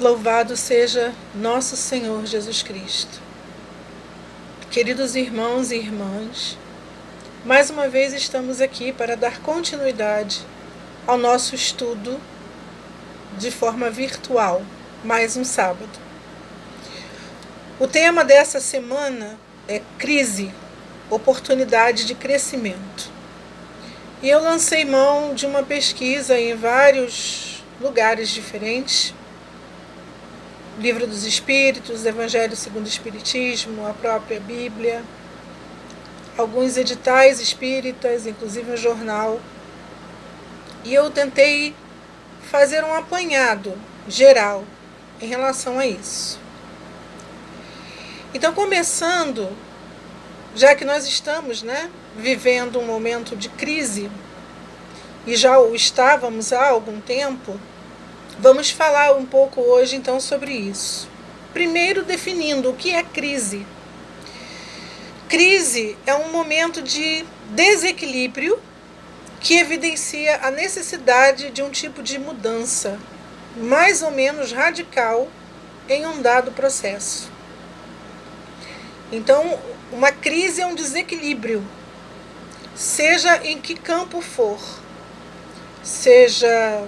Louvado seja nosso Senhor Jesus Cristo. Queridos irmãos e irmãs, mais uma vez estamos aqui para dar continuidade ao nosso estudo de forma virtual, mais um sábado. O tema dessa semana é crise, oportunidade de crescimento. E eu lancei mão de uma pesquisa em vários lugares diferentes, Livro dos Espíritos, Evangelho segundo o Espiritismo, a própria Bíblia, alguns editais espíritas, inclusive um jornal. E eu tentei fazer um apanhado geral em relação a isso. Então, começando, já que nós estamos, vivendo um momento de crise, e já o estávamos há algum tempo, vamos falar um pouco hoje, então, sobre isso. Primeiro, definindo o que é crise. Crise é um momento de desequilíbrio que evidencia a necessidade de um tipo de mudança, mais ou menos radical, em um dado processo. Então, uma crise é um desequilíbrio, seja em que campo for, seja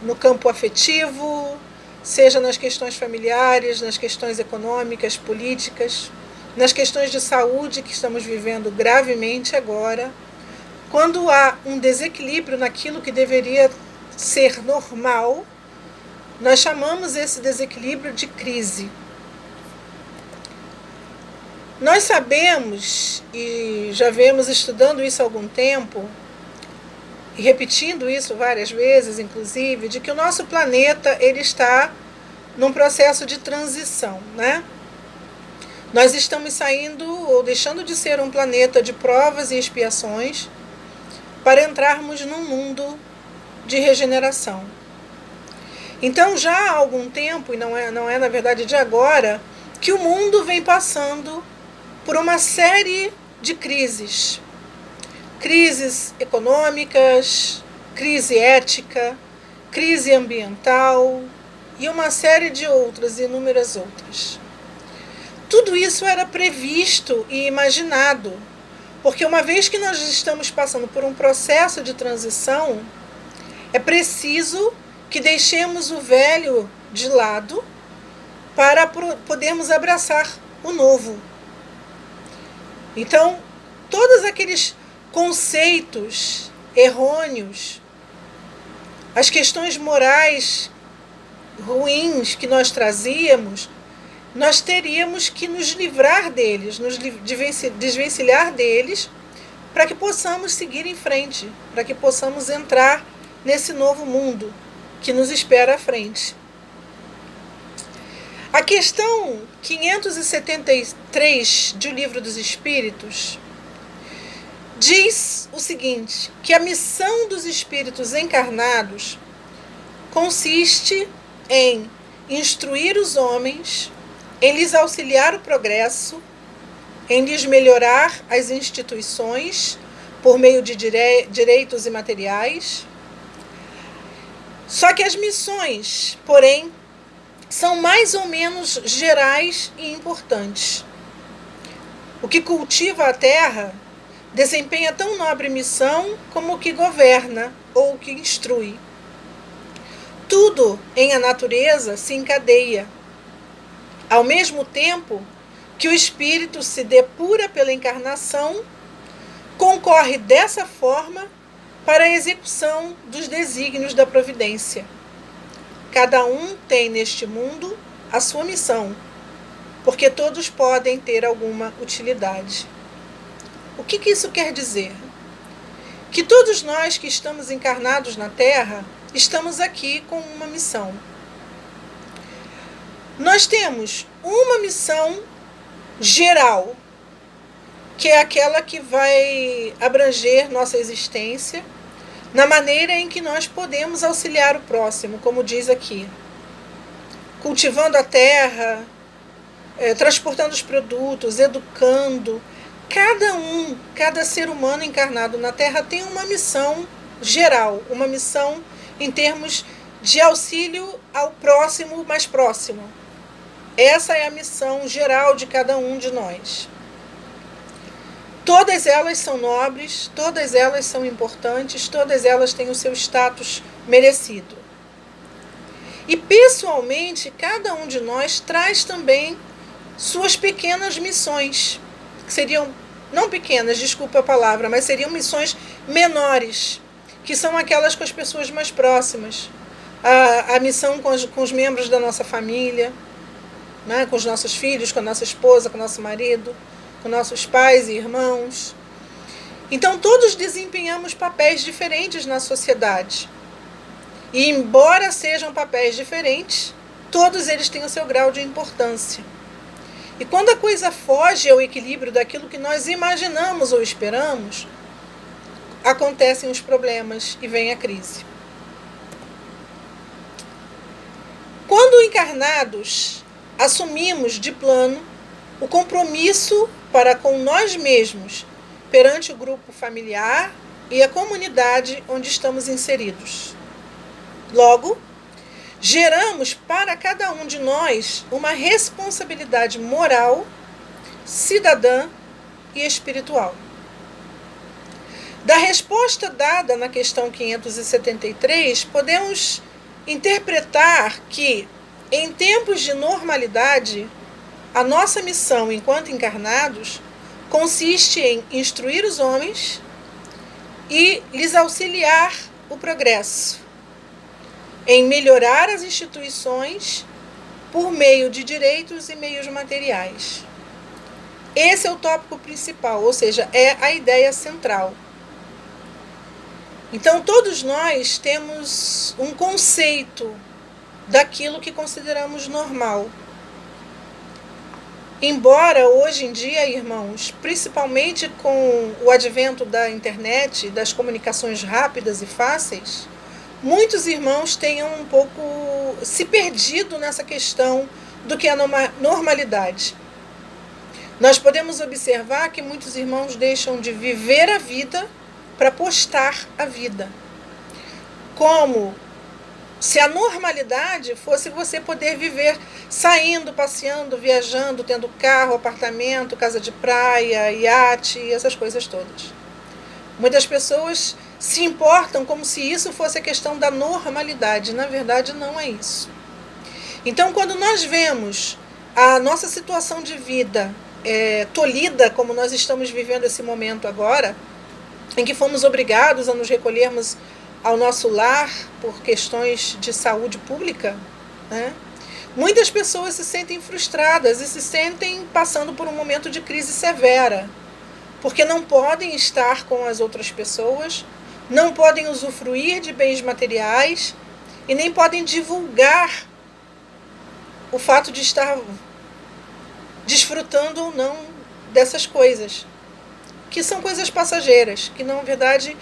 no campo afetivo, seja nas questões familiares, nas questões econômicas, políticas, nas questões de saúde que estamos vivendo gravemente agora. Quando há um desequilíbrio naquilo que deveria ser normal, nós chamamos esse desequilíbrio de crise. Nós sabemos, e já vemos estudando isso há algum tempo, e repetindo isso várias vezes, inclusive, de que o nosso planeta ele está num processo de transição, Nós estamos saindo ou deixando de ser um planeta de provas e expiações para entrarmos num mundo de regeneração. Então, já há algum tempo, e não é na verdade de agora, que o mundo vem passando por uma série de crises. Crises econômicas, crise ética, crise ambiental e uma série de outras, inúmeras outras. Tudo isso era previsto e imaginado, porque uma vez que nós estamos passando por um processo de transição, é preciso que deixemos o velho de lado para podermos abraçar o novo. Então, todos aqueles conceitos errôneos, as questões morais ruins que nós trazíamos, nós teríamos que nos livrar deles, nos desvencilhar deles, para que possamos seguir em frente, para que possamos entrar nesse novo mundo que nos espera à frente. A questão 573 do Livro dos Espíritos diz o seguinte, que a missão dos espíritos encarnados consiste em instruir os homens, em lhes auxiliar o progresso, em lhes melhorar as instituições por meio de direitos imateriais. Só que as missões, porém, são mais ou menos gerais e importantes. O que cultiva a terra desempenha tão nobre missão como o que governa ou o que instrui. Tudo em a natureza se encadeia. Ao mesmo tempo que o espírito se depura pela encarnação, concorre dessa forma para a execução dos desígnios da providência. Cada um tem neste mundo a sua missão, porque todos podem ter alguma utilidade. O que isso quer dizer? Que todos nós que estamos encarnados na Terra, estamos aqui com uma missão. Nós temos uma missão geral, que é aquela que vai abranger nossa existência, na maneira em que nós podemos auxiliar o próximo, como diz aqui. Cultivando a terra, transportando os produtos, educando. Cada ser humano encarnado na Terra tem uma missão geral, uma missão em termos de auxílio ao próximo mais próximo. Essa é a missão geral de cada um de nós. Todas elas são nobres, todas elas são importantes, todas elas têm o seu status merecido. E pessoalmente, cada um de nós traz também suas pequenas missões, que seriam, não pequenas, desculpa a palavra, mas seriam missões menores, que são aquelas com as pessoas mais próximas. A missão com os membros da nossa família, né, com os nossos filhos, com a nossa esposa, com o nosso marido, com nossos pais e irmãos. Então, todos desempenhamos papéis diferentes na sociedade. E, embora sejam papéis diferentes, todos eles têm o seu grau de importância. E quando a coisa foge ao equilíbrio daquilo que nós imaginamos ou esperamos, acontecem os problemas e vem a crise. Quando encarnados, assumimos de plano o compromisso para com nós mesmos perante o grupo familiar e a comunidade onde estamos inseridos. Logo, geramos para cada um de nós uma responsabilidade moral, cidadã e espiritual. Da resposta dada na questão 573, podemos interpretar que, em tempos de normalidade, a nossa missão enquanto encarnados consiste em instruir os homens e lhes auxiliar o progresso, em melhorar as instituições por meio de direitos e meios materiais. Esse é o tópico principal, ou seja, é a ideia central. Então, todos nós temos um conceito daquilo que consideramos normal. Embora hoje em dia, irmãos, principalmente com o advento da internet, das comunicações rápidas e fáceis, muitos irmãos tenham um pouco se perdido nessa questão do que é a normalidade. Nós podemos observar que muitos irmãos deixam de viver a vida para postar a vida. Como se a normalidade fosse você poder viver saindo, passeando, viajando, tendo carro, apartamento, casa de praia, iate, essas coisas todas. Muitas pessoas se importam como se isso fosse a questão da normalidade. Na verdade, não é isso. Então, quando nós vemos a nossa situação de vida tolhida, como nós estamos vivendo esse momento agora, em que fomos obrigados a nos recolhermos ao nosso lar por questões de saúde pública, né? Muitas pessoas se sentem frustradas e se sentem passando por um momento de crise severa, porque não podem estar com as outras pessoas, não podem usufruir de bens materiais e nem podem divulgar o fato de estar desfrutando ou não dessas coisas, que são coisas passageiras, que na verdade,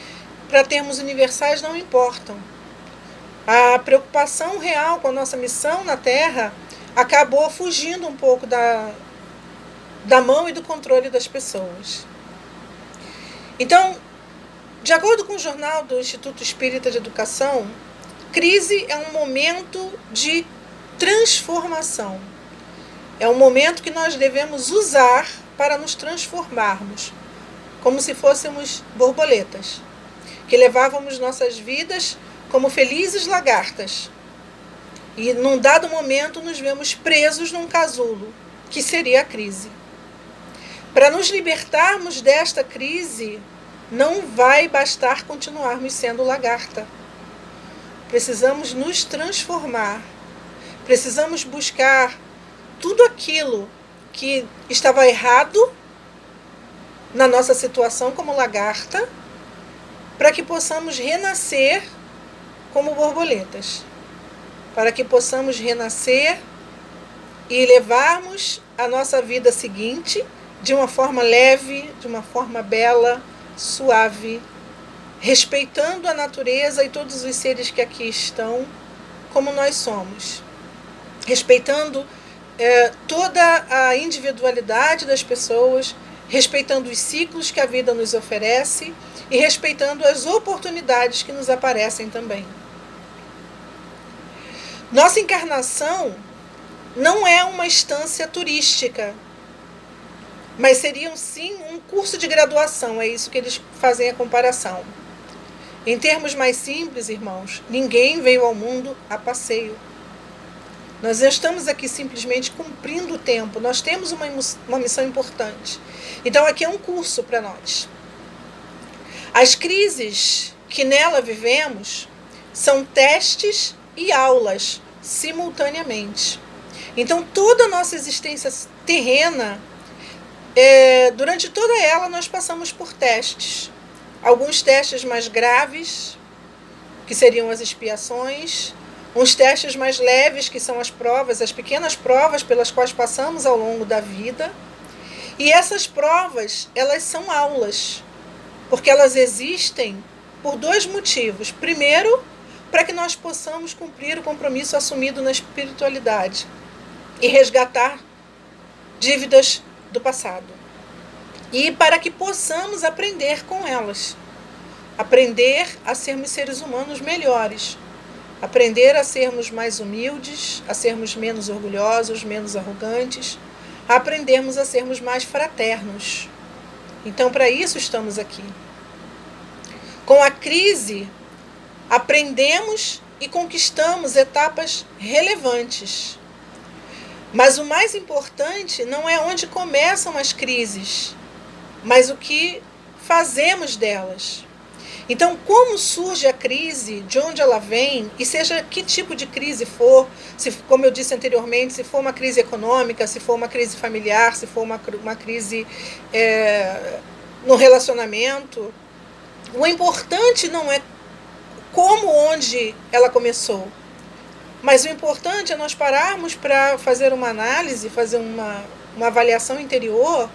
para termos universais, não importam. A preocupação real com a nossa missão na Terra acabou fugindo um pouco da mão e do controle das pessoas. Então, de acordo com o jornal do Instituto Espírita de Educação, crise é um momento de transformação. É um momento que nós devemos usar para nos transformarmos, como se fôssemos borboletas, que levávamos nossas vidas como felizes lagartas. E num dado momento nos vemos presos num casulo, que seria a crise. Para nos libertarmos desta crise, não vai bastar continuarmos sendo lagarta. Precisamos nos transformar. Precisamos buscar tudo aquilo que estava errado na nossa situação como lagarta, para que possamos renascer como borboletas, para que possamos renascer e levarmos a nossa vida seguinte de uma forma leve, de uma forma bela, suave, respeitando a natureza e todos os seres que aqui estão, como nós somos, respeitando toda a individualidade das pessoas, respeitando os ciclos que a vida nos oferece e respeitando as oportunidades que nos aparecem também. Nossa encarnação não é uma estância turística, mas seria sim um curso de graduação, é isso que eles fazem a comparação. Em termos mais simples, irmãos, ninguém veio ao mundo a passeio. Nós estamos aqui simplesmente cumprindo o tempo, nós temos uma missão importante. Então aqui é um curso para nós. As crises que nela vivemos são testes e aulas simultaneamente. Então toda a nossa existência terrena, durante toda ela nós passamos por testes. Alguns testes mais graves, que seriam as expiações, uns testes mais leves, que são as provas, as pequenas provas pelas quais passamos ao longo da vida. E essas provas, elas são aulas, porque elas existem por dois motivos. Primeiro, para que nós possamos cumprir o compromisso assumido na espiritualidade e resgatar dívidas do passado. E para que possamos aprender com elas. Aprender a sermos seres humanos melhores. Aprender a sermos mais humildes, a sermos menos orgulhosos, menos arrogantes. A aprendermos a sermos mais fraternos. Então, para isso estamos aqui. Com a crise, aprendemos e conquistamos etapas relevantes. Mas o mais importante não é onde começam as crises, mas o que fazemos delas. Então, como surge a crise, de onde ela vem, e seja que tipo de crise for, se, como eu disse anteriormente, se for uma crise econômica, se for uma crise familiar, se for uma crise no relacionamento, o importante não é como, onde ela começou, mas o importante é nós pararmos para fazer uma análise, fazer uma avaliação interior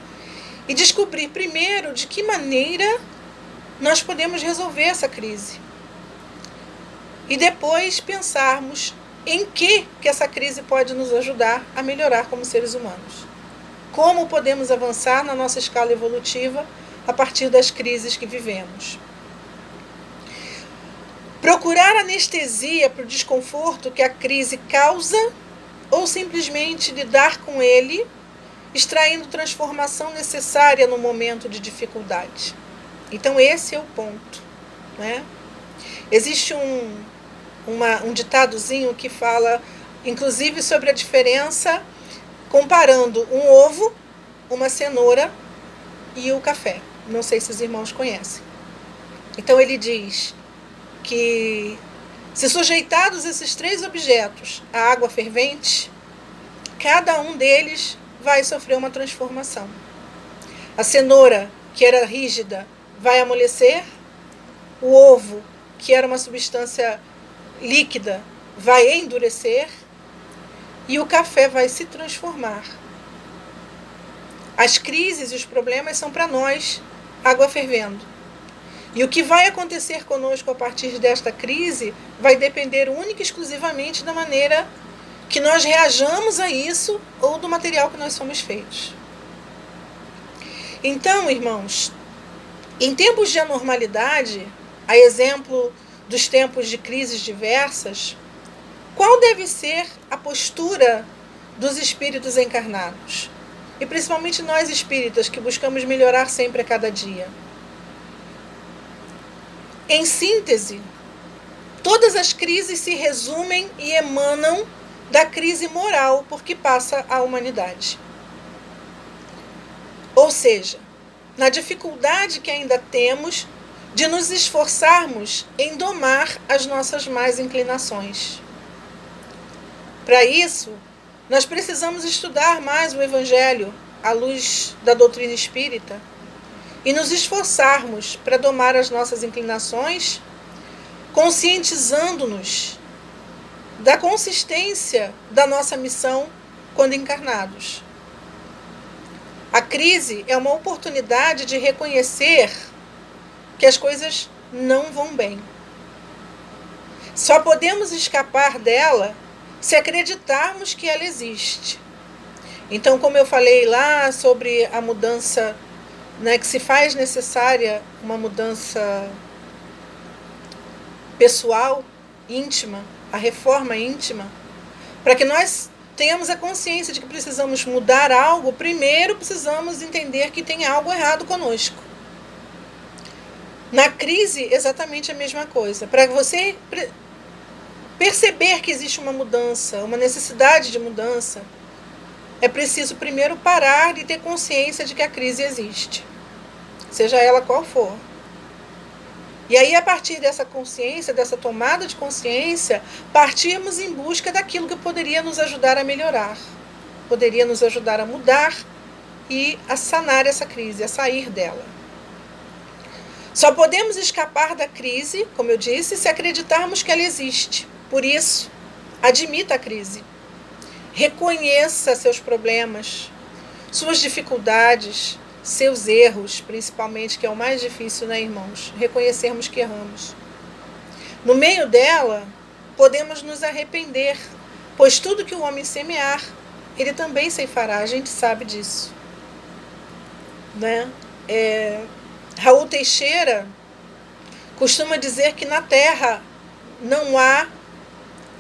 e descobrir primeiro de que maneira nós podemos resolver essa crise. E depois pensarmos em que essa crise pode nos ajudar a melhorar como seres humanos. Como podemos avançar na nossa escala evolutiva a partir das crises que vivemos. Procurar anestesia para o desconforto que a crise causa ou simplesmente lidar com ele, extraindo transformação necessária no momento de dificuldade. Então esse é o ponto, né? Existe um ditadozinho que fala, inclusive, sobre a diferença, comparando um ovo, uma cenoura e o café. Não sei se os irmãos conhecem. Então ele diz que, se sujeitados esses três objetos à água fervente, cada um deles vai sofrer uma transformação. A cenoura, que era rígida, vai amolecer. O ovo, que era uma substância líquida, vai endurecer. E o café vai se transformar. As crises e os problemas são para nós água fervendo. E o que vai acontecer conosco a partir desta crise vai depender única e exclusivamente da maneira que nós reajamos a isso ou do material que nós somos feitos. Então, irmãos, em tempos de anormalidade, a exemplo dos tempos de crises diversas, qual deve ser a postura dos espíritos encarnados? E principalmente nós espíritas que buscamos melhorar sempre a cada dia. Em síntese, todas as crises se resumem e emanam da crise moral por que passa a humanidade. Ou seja, na dificuldade que ainda temos de nos esforçarmos em domar as nossas más inclinações. Para isso, nós precisamos estudar mais o Evangelho à luz da doutrina espírita e nos esforçarmos para domar as nossas inclinações, conscientizando-nos da consistência da nossa missão quando encarnados. A crise é uma oportunidade de reconhecer que as coisas não vão bem. Só podemos escapar dela se acreditarmos que ela existe. Então, como eu falei lá sobre a mudança, né, que se faz necessária uma mudança pessoal, íntima, a reforma íntima, Para que nós tenhamos a consciência de que precisamos mudar algo, primeiro precisamos entender que tem algo errado conosco. Na crise, exatamente a mesma coisa. Para você perceber que existe uma mudança, uma necessidade de mudança, é preciso primeiro parar e ter consciência de que a crise existe, seja ela qual for. E aí, a partir dessa consciência, dessa tomada de consciência, partirmos em busca daquilo que poderia nos ajudar a melhorar, poderia nos ajudar a mudar e a sanar essa crise, a sair dela. Só podemos escapar da crise, como eu disse, se acreditarmos que ela existe. Por isso, admita a crise. Reconheça seus problemas, suas dificuldades, seus erros, principalmente, que é o mais difícil, né, irmãos? Reconhecermos que erramos. No meio dela, podemos nos arrepender, pois tudo que o homem semear, ele também ceifará, a gente sabe disso. Né? Raul Teixeira costuma dizer que na terra não há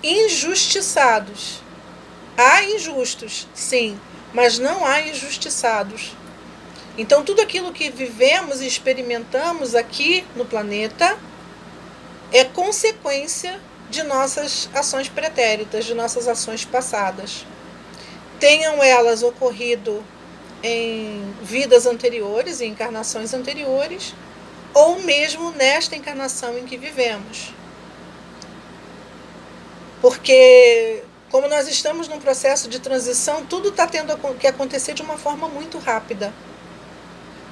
injustiçados. Há injustos, sim, mas não há injustiçados. Então, tudo aquilo que vivemos e experimentamos aqui no planeta é consequência de nossas ações pretéritas, de nossas ações passadas. Tenham elas ocorrido em vidas anteriores, em encarnações anteriores, ou mesmo nesta encarnação em que vivemos. Porque, como nós estamos num processo de transição, tudo está tendo que acontecer de uma forma muito rápida.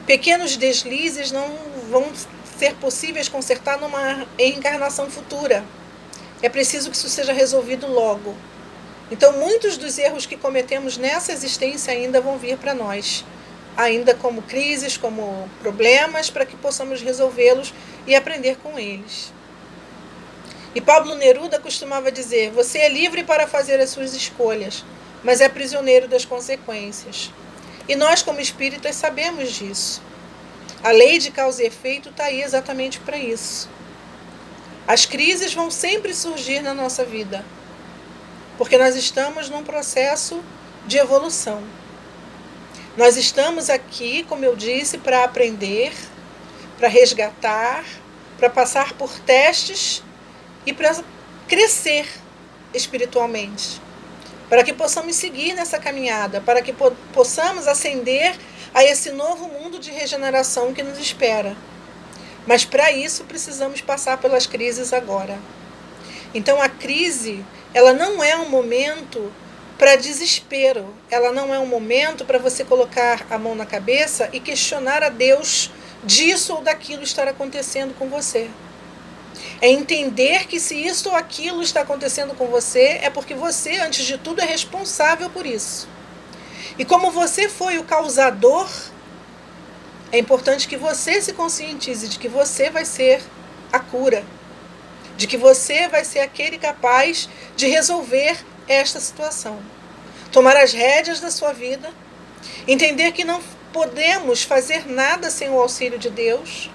Pequenos deslizes não vão ser possíveis consertar numa reencarnação futura. É preciso que isso seja resolvido logo. Então, muitos dos erros que cometemos nessa existência ainda vão vir para nós, ainda como crises, como problemas, para que possamos resolvê-los e aprender com eles. E Pablo Neruda costumava dizer: você é livre para fazer as suas escolhas, mas é prisioneiro das consequências. E nós, como espíritas, sabemos disso. A lei de causa e efeito está aí exatamente para isso. As crises vão sempre surgir na nossa vida, porque nós estamos num processo de evolução. Nós estamos aqui, como eu disse, para aprender, para resgatar, para passar por testes e para crescer espiritualmente, para que possamos seguir nessa caminhada, para que possamos ascender a esse novo mundo de regeneração que nos espera. Mas para isso precisamos passar pelas crises agora. Então a crise, ela não é um momento para desespero, ela não é um momento para você colocar a mão na cabeça e questionar a Deus disso ou daquilo estar acontecendo com você. É entender que se isso ou aquilo está acontecendo com você, é porque você, antes de tudo, é responsável por isso. E como você foi o causador, é importante que você se conscientize de que você vai ser a cura, de que você vai ser aquele capaz de resolver esta situação. Tomar as rédeas da sua vida, entender que não podemos fazer nada sem o auxílio de Deus.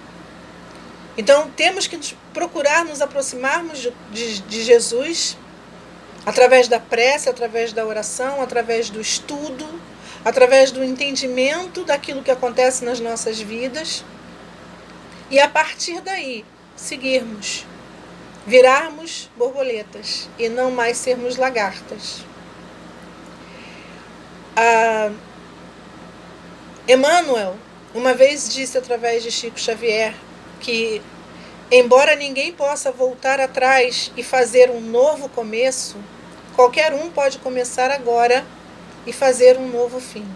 Então, temos que procurar nos aproximarmos de Jesus através da prece, através da oração, através do estudo, através do entendimento daquilo que acontece nas nossas vidas. E, a partir daí, seguirmos, virarmos borboletas e não mais sermos lagartas. Emmanuel, uma vez disse através de Chico Xavier que, embora ninguém possa voltar atrás e fazer um novo começo, qualquer um pode começar agora e fazer um novo fim.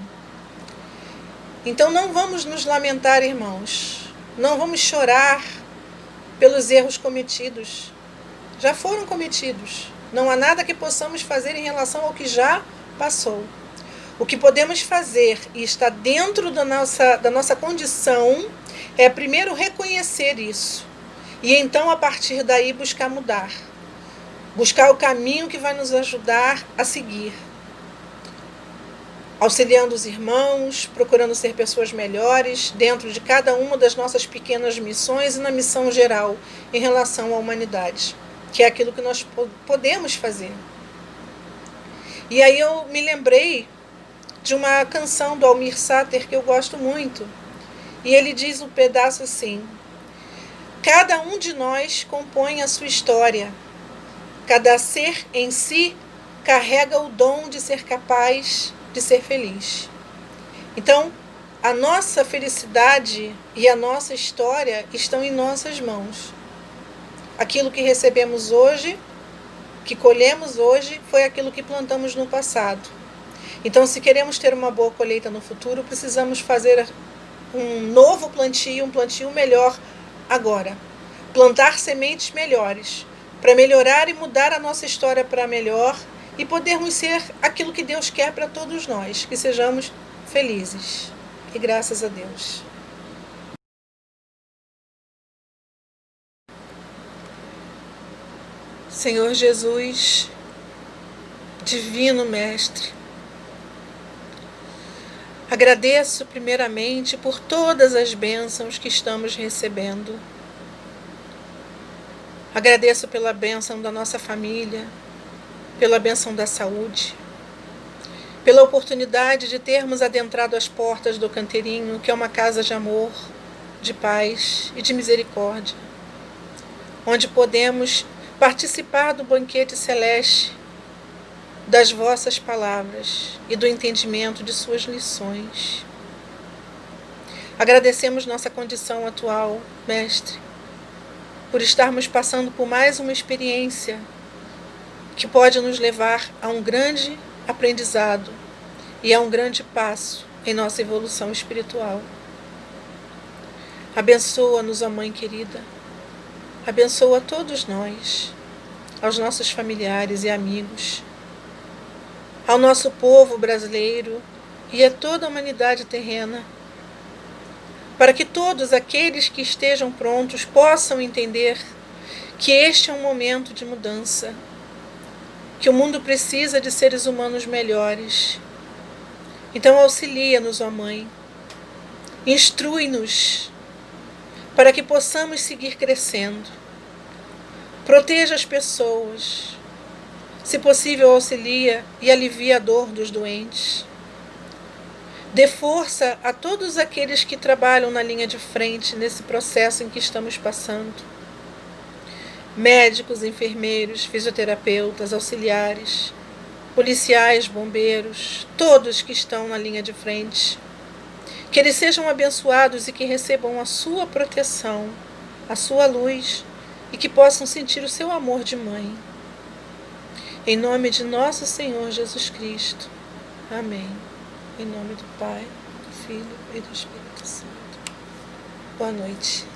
Então não vamos nos lamentar, irmãos, não vamos chorar pelos erros cometidos. Já foram cometidos. Não há nada que possamos fazer em relação ao que já passou. O que podemos fazer, e está dentro da nossa condição, é primeiro reconhecer isso. E então, a partir daí, buscar mudar. Buscar o caminho que vai nos ajudar a seguir. Auxiliando os irmãos, procurando ser pessoas melhores, dentro de cada uma das nossas pequenas missões e na missão geral, em relação à humanidade, que é aquilo que nós podemos fazer. E aí eu me lembrei de uma canção do Almir Sater que eu gosto muito. E ele diz um pedaço assim: cada um de nós compõe a sua história. Cada ser em si carrega o dom de ser capaz de ser feliz. Então, a nossa felicidade e a nossa história estão em nossas mãos. Aquilo que recebemos hoje, que colhemos hoje, foi aquilo que plantamos no passado. Então, se queremos ter uma boa colheita no futuro, precisamos fazer um novo plantio, um plantio melhor agora. Plantar sementes melhores, para melhorar e mudar a nossa história para melhor e podermos ser aquilo que Deus quer para todos nós, que sejamos felizes. E graças a Deus. Senhor Jesus, Divino Mestre, agradeço primeiramente por todas as bênçãos que estamos recebendo. Agradeço pela bênção da nossa família, pela bênção da saúde, pela oportunidade de termos adentrado as portas do Canteirinho, que é uma casa de amor, de paz e de misericórdia, onde podemos participar do banquete celeste, das vossas palavras e do entendimento de suas lições. Agradecemos nossa condição atual, Mestre, por estarmos passando por mais uma experiência que pode nos levar a um grande aprendizado e a um grande passo em nossa evolução espiritual. Abençoa-nos, ó Mãe querida. Abençoa a todos nós, aos nossos familiares e amigos, ao nosso povo brasileiro e a toda a humanidade terrena, para que todos aqueles que estejam prontos possam entender que este é um momento de mudança, que o mundo precisa de seres humanos melhores. Então auxilia-nos, ó Mãe, instrui-nos para que possamos seguir crescendo. Proteja as pessoas, se possível auxilia e alivia a dor dos doentes. Dê força a todos aqueles que trabalham na linha de frente nesse processo em que estamos passando. Médicos, enfermeiros, fisioterapeutas, auxiliares, policiais, bombeiros, todos que estão na linha de frente. Que eles sejam abençoados e que recebam a sua proteção, a sua luz e que possam sentir o seu amor de mãe. Em nome de nosso Senhor Jesus Cristo. Amém. Em nome do Pai, do Filho e do Espírito Santo. Boa noite.